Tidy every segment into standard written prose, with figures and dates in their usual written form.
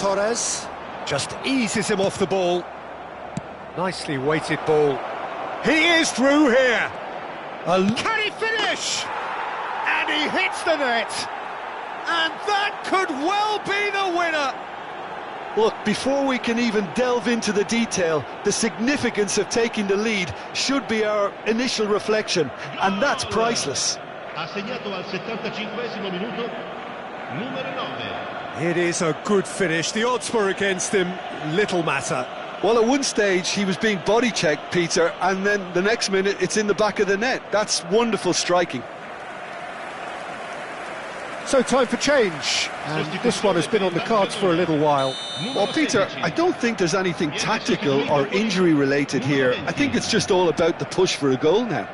Torres just eases him off the ball. Nicely weighted ball. He is through here. Can he finish? And he hits the net. And that could well be the winner. Look, before we can even delve into the detail, the significance of taking the lead should be our initial reflection, and that's priceless. Ha segnato al 75esimo minuto, numero 9. It is a good finish. The odds were against him, little matter. Well, at one stage he was being body-checked, Peter, and then the next minute it's in the back of the net. That's wonderful striking. So time for change, and this one has been on the cards for a little while. Well, Peter, I don't think there's anything tactical or injury-related here. I think it's just all about the push for a goal now.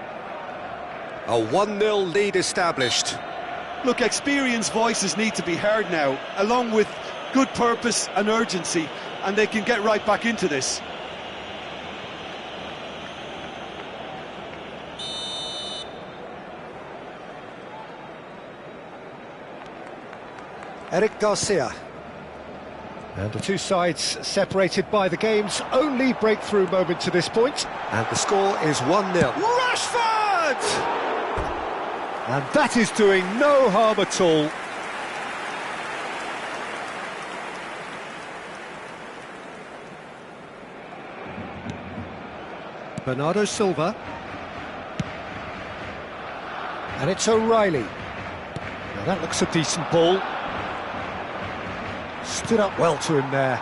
A 1-0 lead established. Look, experienced voices need to be heard now, along with good purpose and urgency, and they can get right back into this. Eric Garcia. And the two sides separated by the game's only breakthrough moment to this point. And the score is 1-0. Rashford! And that is doing no harm at all. Bernardo Silva. And it's O'Reilly. Now that looks a decent ball. Stood up well to him there.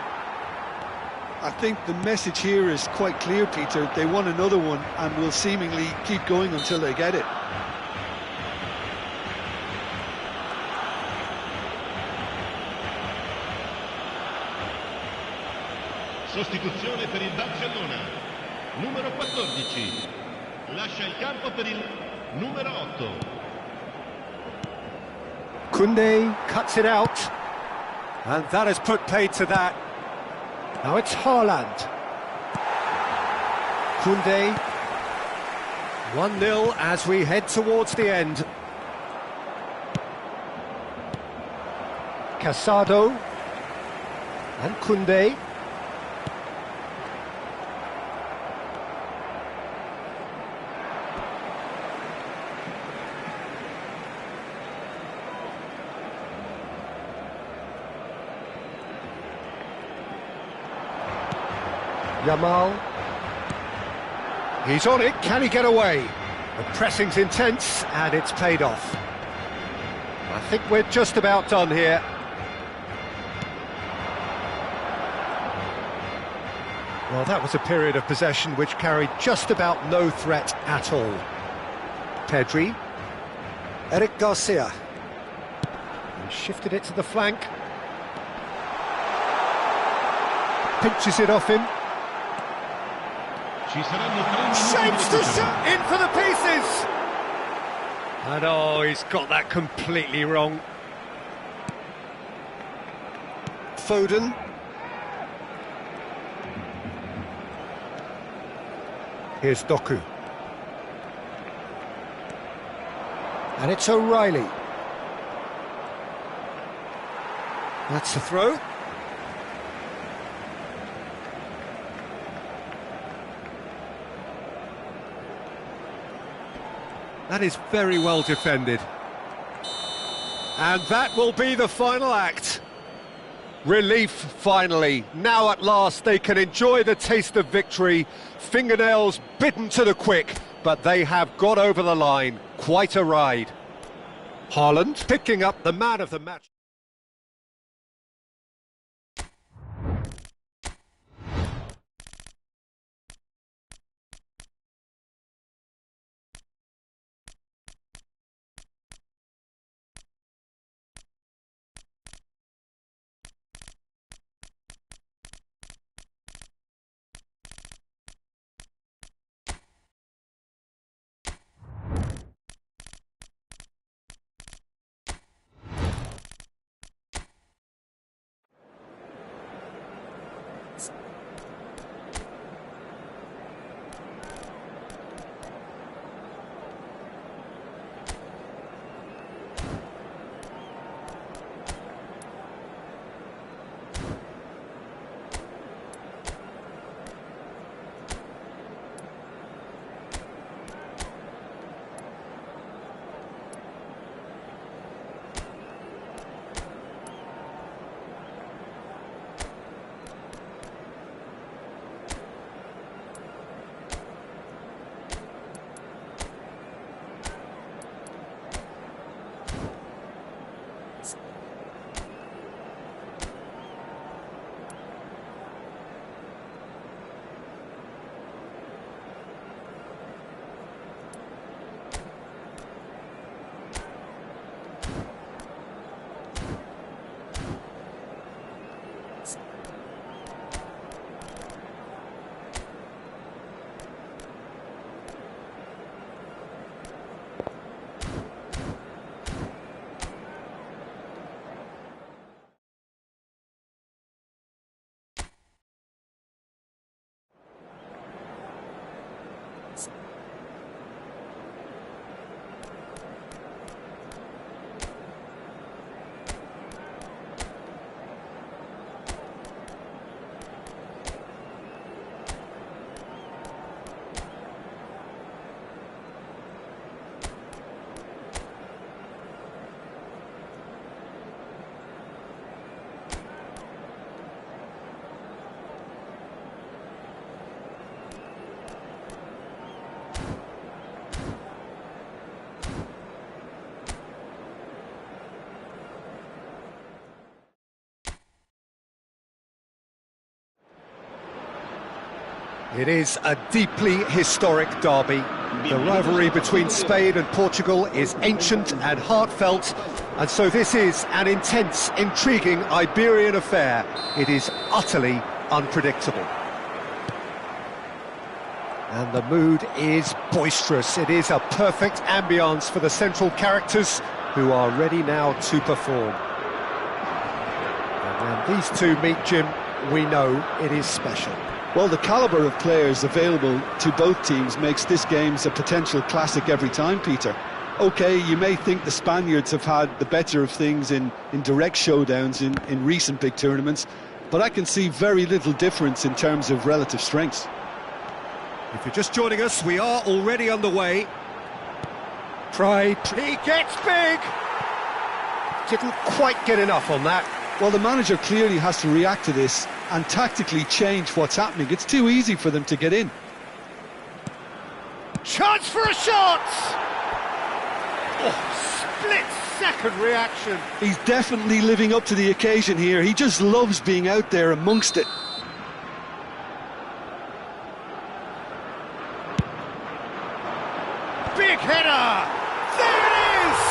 I think the message here is quite clear, Peter. They want another one and will seemingly keep going until they get it. Sostituzione per il Barcellona. Numero 14. Lascia il campo per il numero 8. Koundé cuts it out. And that has put paid to that. Now it's Haaland. Koundé. 1-0 as we head towards the end. Casado. And Koundé. Yamal. He's on it, can he get away? The pressing's intense and it's paid off. I think we're just about done here. Well, that was a period of possession which carried just about no threat at all. Pedri. Eric Garcia. He shifted it to the flank. Pinches it off him. Shapes the shot in for the pieces! And oh, he's got that completely wrong. Foden. Here's Doku. And it's O'Reilly. That's a throw. That is very well defended. And that will be the final act. Relief, finally. Now at last they can enjoy the taste of victory. Fingernails bitten to the quick, but they have got over the line. Quite a ride. Haaland picking up the man of the match. It is a deeply historic derby. The rivalry between Spain and Portugal is ancient and heartfelt, and so this is an intense, intriguing Iberian affair. It is utterly unpredictable. And the mood is boisterous. It is a perfect ambience for the central characters who are ready now to perform. And when these two meet, Jim, we know it is special. Well, the calibre of players available to both teams makes this game a potential classic every time, Peter. OK, you may think the Spaniards have had the better of things in direct showdowns in recent big tournaments, but I can see very little difference in terms of relative strengths. If you're just joining us, we are already underway. He gets big! Didn't quite get enough on that. Well, the manager clearly has to react to this and tactically change what's happening. It's too easy for them to get in. Chance for a shot! Oh, split-second reaction. He's definitely living up to the occasion here. He just loves being out there amongst it. Big header! There it is!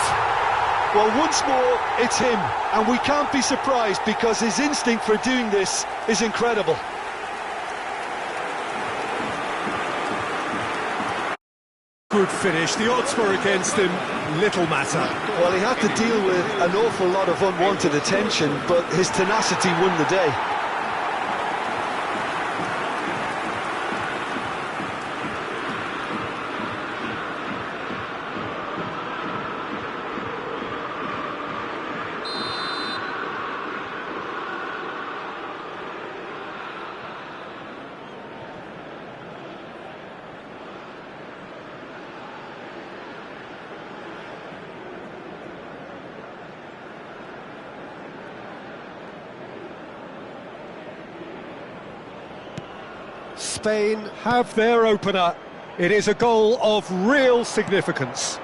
Well, once more, it's him, and we can't be surprised because his instinct for doing this is incredible. Good finish. The odds were against him. Little matter. Well, he had to deal with an awful lot of unwanted attention, but his tenacity won the day. Spain have their opener. It is a goal of real significance.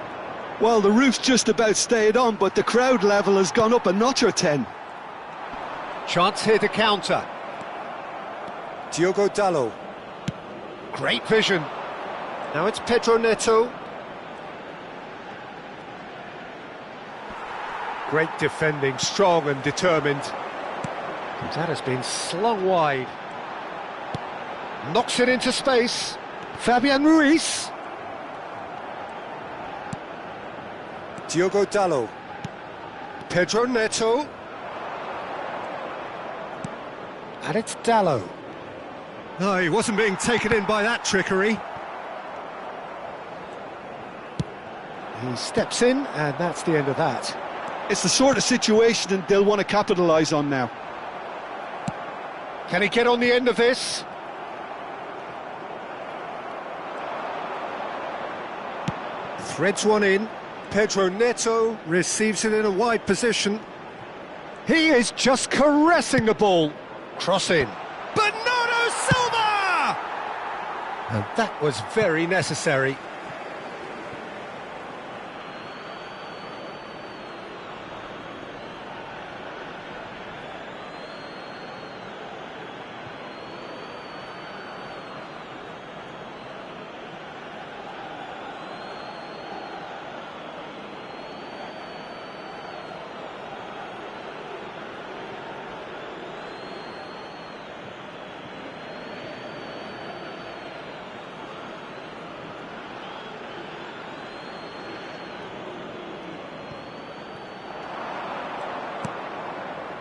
Well, the roof's just about stayed on, but the crowd level has gone up a notch or 10. Chance here to counter. Diogo Dalot. Great vision. Now it's Pedro Neto. Great defending, strong and determined. That has been slung wide. Knocks it into space. Fabian Ruiz. Diogo Dalot. Pedro Neto. And it's Dalot. No, he wasn't being taken in by that trickery. He steps in, and that's the end of that. It's the sort of situation that they'll want to capitalise on now. Can he get on the end of this? Threads one in. Pedro Neto receives it in a wide position. He is just caressing the ball. Cross in. Bernardo Silva! And that was very necessary.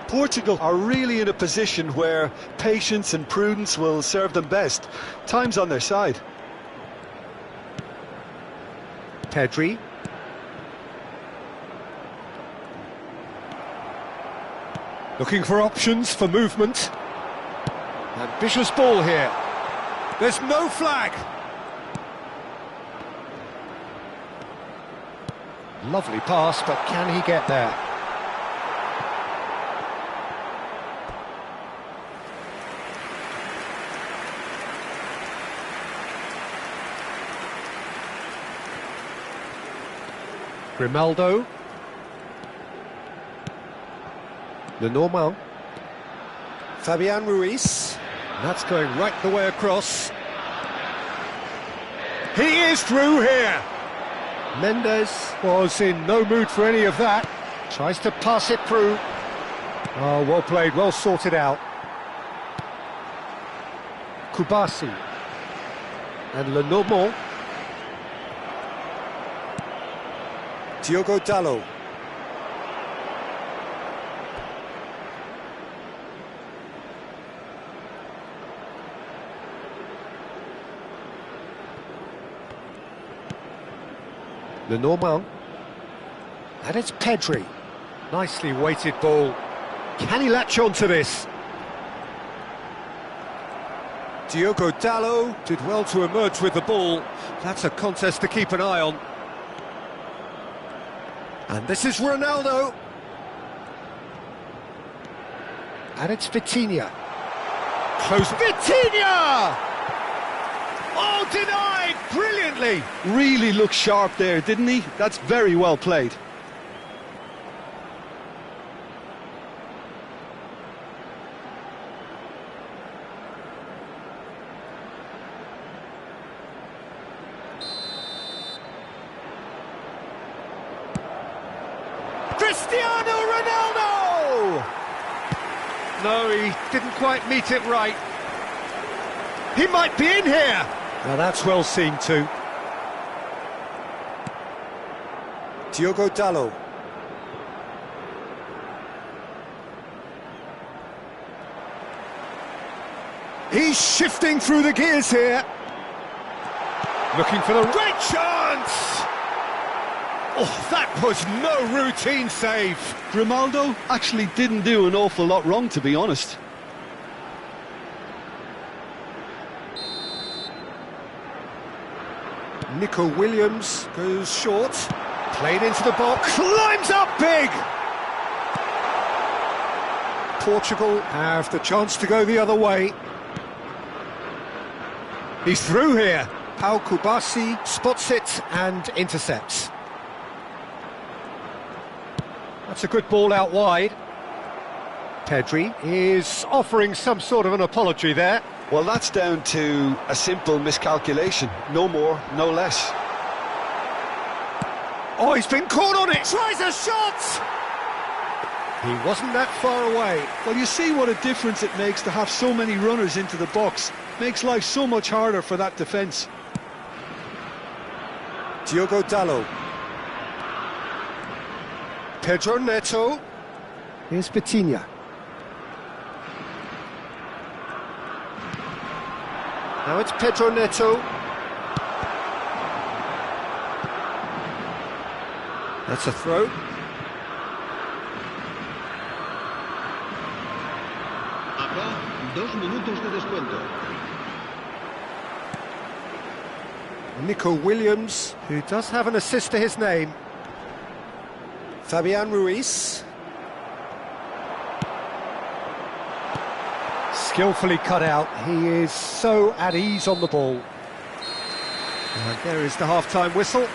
Portugal are really in a position where patience and prudence will serve them best. Time's on their side. Pedri. Looking for options for movement. Ambitious ball here. There's no flag. Lovely pass, but can he get there? Grimaldo. Lenormand. Fabian Ruiz. And that's going right the way across. He is through here. Mendes was in no mood for any of that. Tries to pass it through. Oh, well played, well sorted out. Kubasi. And Lenormand. Diogo Dalot. Lenormand. And it's Pedri. Nicely weighted ball. Can he latch on to this? Diogo Dalot did well to emerge with the ball. That's a contest to keep an eye on. And this is Ronaldo. And it's Vitinha. Close. Vitinha! Oh, denied brilliantly. Really looked sharp there, didn't he? That's very well played. Cristiano Ronaldo! No, he didn't quite meet it right. He might be in here! Now that's well seen too. Diogo Dalot. He's shifting through the gears here. Looking for the red chance! Oh, that was no routine save. Grimaldo actually didn't do an awful lot wrong, to be honest. Nico Williams goes short. Played into the box. Climbs up big! Portugal have the chance to go the other way. He's through here. Pau Kubasi spots it and intercepts. That's a good ball out wide. Pedri is offering some sort of an apology there. Well, that's down to a simple miscalculation. No more, no less. Oh, he's been caught on it! Tries a shot! He wasn't that far away. Well, you see what a difference it makes to have so many runners into the box. Makes life so much harder for that defence. Diogo Dalot. Pedro Neto. Here's Vitinha. Now it's Pedro Neto. That's a throw. Acá, 2 minutos de descuento. Nico Williams, who does have an assist to his name. Fabian Ruiz. Skillfully cut out. He is so at ease on the ball. And there is the half-time whistle.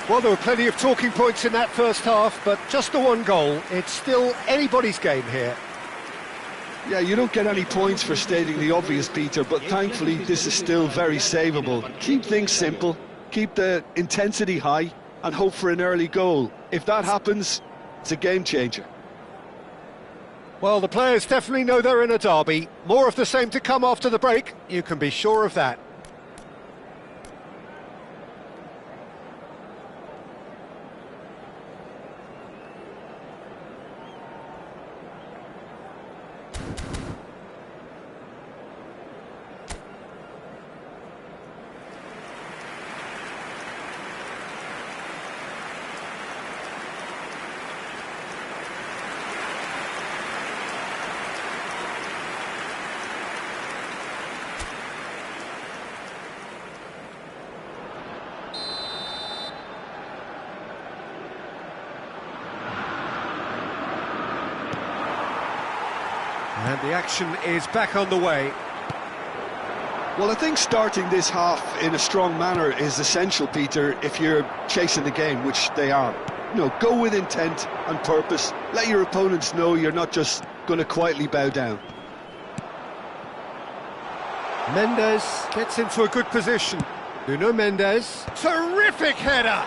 Well, there were plenty of talking points in that first half, but just the one goal. It's still anybody's game here. Yeah, you don't get any points for stating the obvious, Peter, but thankfully this is still very savable. Keep things simple, keep the intensity high, and hope for an early goal. If that happens, it's a game changer. Well, the players definitely know they're in a derby. More of the same to come after the break, you can be sure of that. And the action is back on the way. Well, I think starting this half in a strong manner is essential, Peter, if you're chasing the game, which they are. You know, go with intent and purpose. Let your opponents know you're not just going to quietly bow down. Mendes gets into a good position. Nuno Mendes. Terrific header!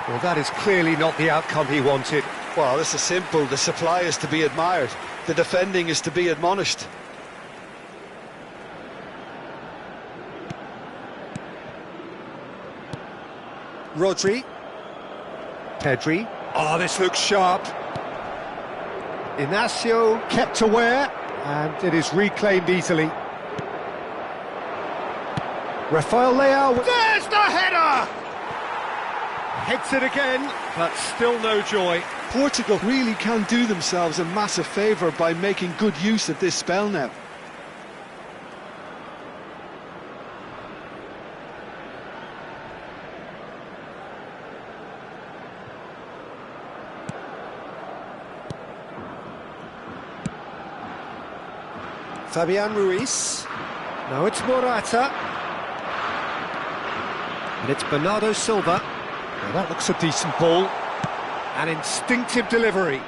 Well, that is clearly not the outcome he wanted. Well, this is simple. The supply is to be admired. The defending is to be admonished. Rodri. Pedri. Oh, this looks sharp. Inacio kept aware, and it is reclaimed easily. Rafael Leao. There's the header! Heads it again, but still no joy. Portugal really can do themselves a massive favour by making good use of this spell now. Fabian Ruiz. Now it's Morata. And it's Bernardo Silva. Now that looks a decent ball. An instinctive delivery.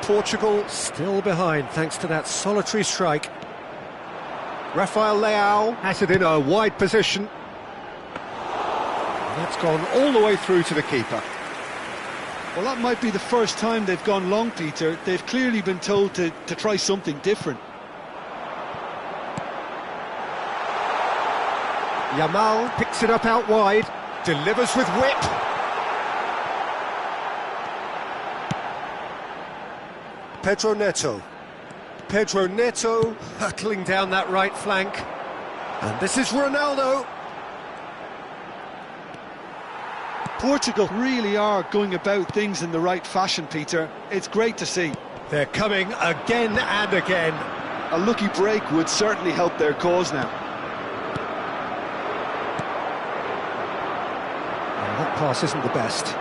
Portugal still behind thanks to that solitary strike. Rafael Leao has it in a wide position. That's gone all the way through to the keeper. Well, that might be the first time they've gone long, Peter. They've clearly been told to try something different. Yamal picks it up out wide, delivers with whip. Pedro Neto. Pedro Neto hurtling down that right flank. And this is Ronaldo. Portugal really are going about things in the right fashion, Peter. It's great to see. They're coming again and again. A lucky break would certainly help their cause now. And that pass isn't the best.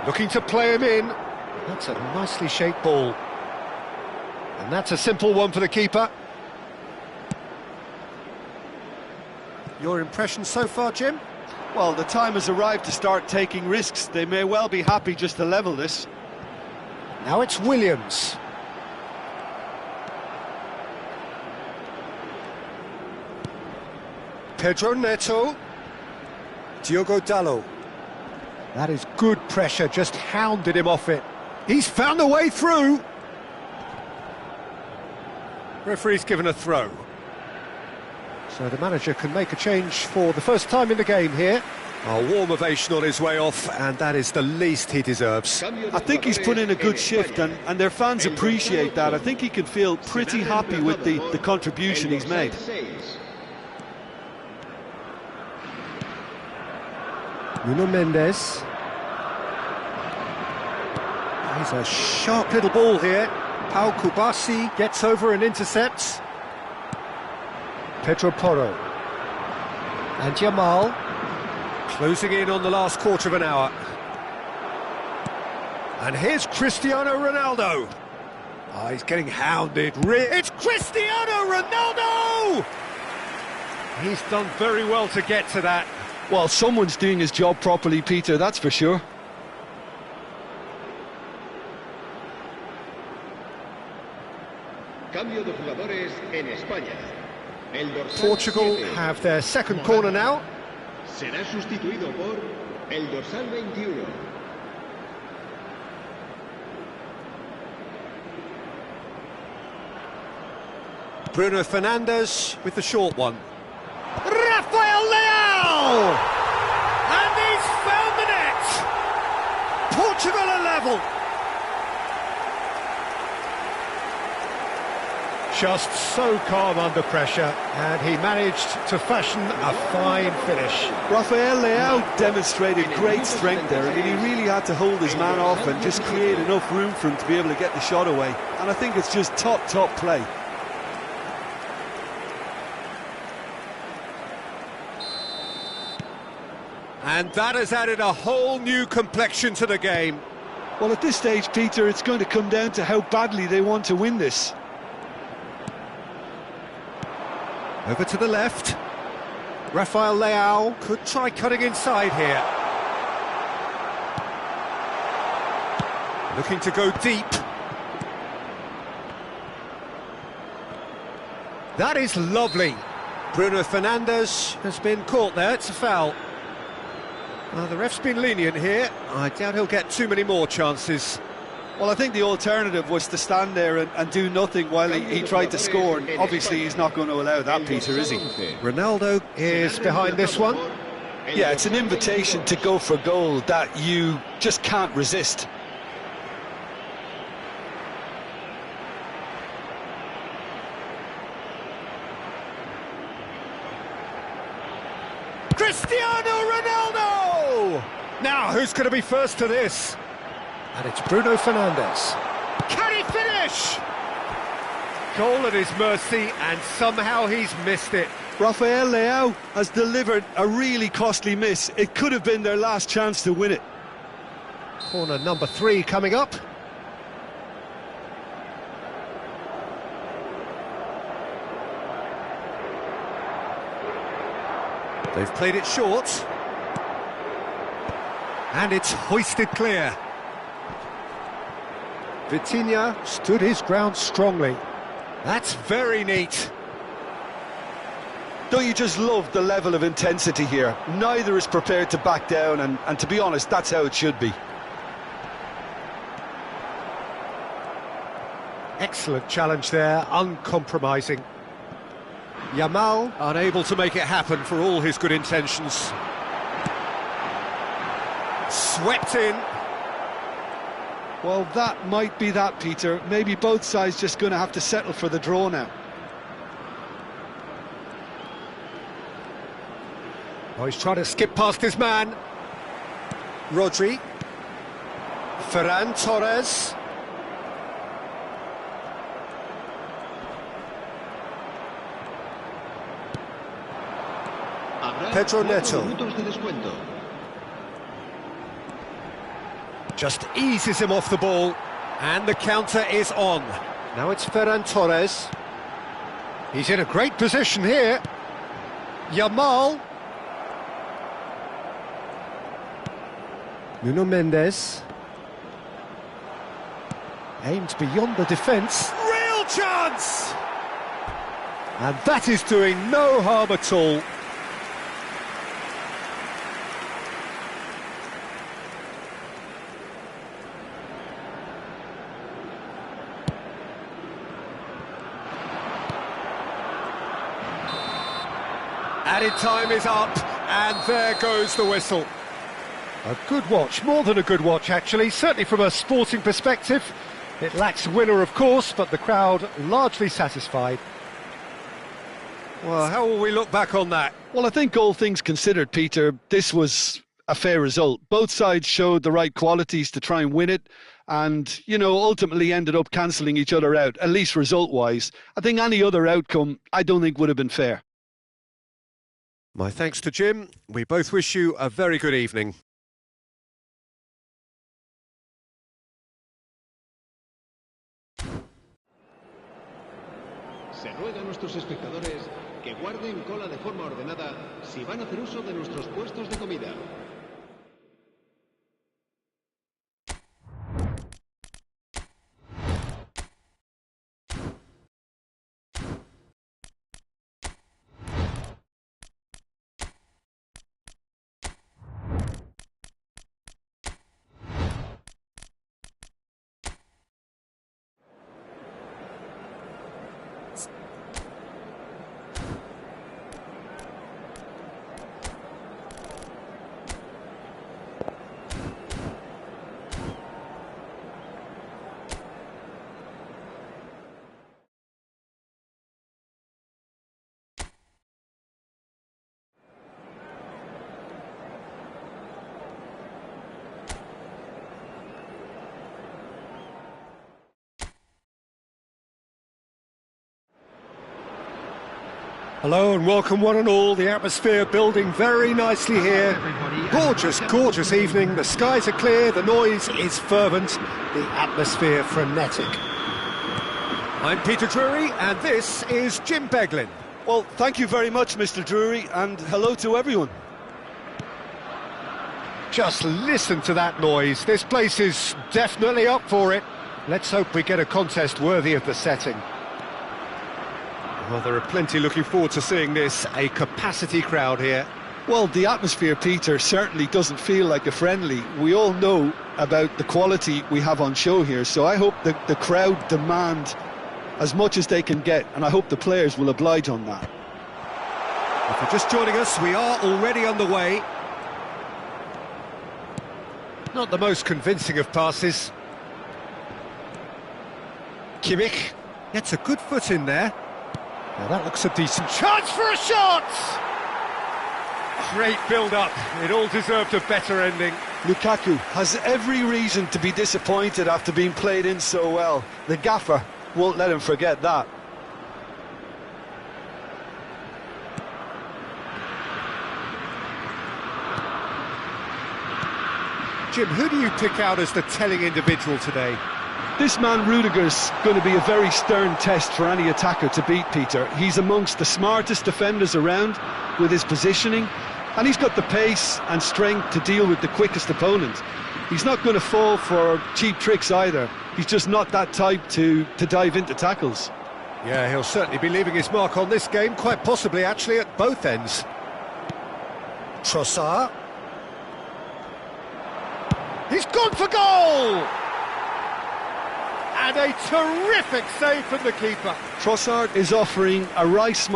Looking to play him in. That's a nicely shaped ball. And that's a simple one for the keeper. Your impression so far, Jim? Well, the time has arrived to start taking risks. They may well be happy just to level this. Now it's Williams. Pedro Neto. Diogo Dalot. That is good pressure, just hounded him off it. He's found a way through. Referee's given a throw. So the manager can make a change for the first time in the game here. A warm ovation on his way off, and that is the least he deserves. I think he's put in a good shift, and their fans appreciate that. I think he can feel pretty happy with the contribution he's made. Nuno Mendes. He's a sharp little ball here. Pau Kubasi gets over and intercepts. Pedro Porro. And Yamal. Closing in on the last quarter of an hour. And here's Cristiano Ronaldo. Oh, he's getting hounded. It's Cristiano Ronaldo! He's done very well to get to that. Well, someone's doing his job properly, Peter, that's for sure. Cambio de jugadores en España. Portugal have their second corner now. Será sustituido por el dorsal 21. Bruno Fernandes with the short one. Rafael Leao! And he's found the net! Portugal are level! Just so calm under pressure, and he managed to fashion a fine finish. Rafael Leao demonstrated great strength there. I mean, he really had to hold his man off and just create enough room for him to be able to get the shot away. And I think it's just top play. And that has added a whole new complexion to the game. Well, at this stage, Peter, it's going to come down to how badly they want to win this. Over to the left. Rafael Leao could try cutting inside here. Looking to go deep. That is lovely. Bruno Fernandes has been caught there, it's a foul. Well, the ref's been lenient here. I doubt he'll get too many more chances. Well, I think the alternative was to stand there and do nothing while he tried to score. And obviously, he's not going to allow that, Peter, is he? Ronaldo is behind this one. Yeah, it's an invitation to go for goal that you just can't resist. Cristiano Ronaldo! Now, who's going to be first to this? And it's Bruno Fernandes. Can he finish? Goal at his mercy, and somehow he's missed it. Rafael Leao has delivered a really costly miss. It could have been their last chance to win it. Corner number 3 coming up. They've played it short. And it's hoisted clear. Vitinha stood his ground strongly. That's very neat. Don't you just love the level of intensity here? Neither is prepared to back down, and to be honest, that's how it should be. Excellent challenge there, uncompromising. Yamal unable to make it happen for all his good intentions. Swept in. Well, that might be that, Peter. Maybe both sides just going to have to settle for the draw now. Oh, he's trying to skip past his man. Rodri. Ferran Torres. Pedro Neto. Just eases him off the ball, and the counter is on. Now it's Ferran Torres. He's in a great position here. Yamal. Nuno Mendes. Aimed beyond the defence. Real chance! And that is doing no harm at all. Added time is up, and there goes the whistle. A good watch, more than a good watch actually, certainly from a sporting perspective. It lacks winner, of course, but the crowd largely satisfied. Well, how will we look back on that? Well, I think all things considered, Peter, this was a fair result. Both sides showed the right qualities to try and win it, and, you know, ultimately ended up cancelling each other out, at least result-wise. I think any other outcome, I don't think would have been fair. My thanks to Jim. We both wish you a very good evening. Se ruega a nuestros espectadores que guarden cola de forma ordenada si van a hacer uso de nuestros puestos de comida. Hello and welcome one and all. The atmosphere building very nicely here. Gorgeous, gorgeous evening. The skies are clear, the noise is fervent, the atmosphere frenetic. I'm Peter Drury and this is Jim Beglin. Well, thank you very much, Mr. Drury, and hello to everyone. Just listen to that noise. This place is definitely up for it. Let's hope we get a contest worthy of the setting. Well, there are plenty looking forward to seeing this. A capacity crowd here. Well, the atmosphere, Peter, certainly doesn't feel like a friendly. We all know about the quality we have on show here, so I hope the crowd demand as much as they can get, and I hope the players will oblige on that. If you're just joining us, we are already underway. Not the most convincing of passes. Kimmich gets a good foot in there. Now that looks a decent chance for a shot! Great build-up. It all deserved a better ending. Lukaku has every reason to be disappointed after being played in so well. The gaffer won't let him forget that. Jim, who do you pick out as the telling individual today? This man Rudiger's going to be a very stern test for any attacker to beat, Peter. He's amongst the smartest defenders around with his positioning, and he's got the pace and strength to deal with the quickest opponent. He's not going to fall for cheap tricks either. He's just not that type to dive into tackles. Yeah, he'll certainly be leaving his mark on this game, quite possibly actually at both ends. Trossard. He's gone for goal! And a terrific save from the keeper. Trossard is offering a right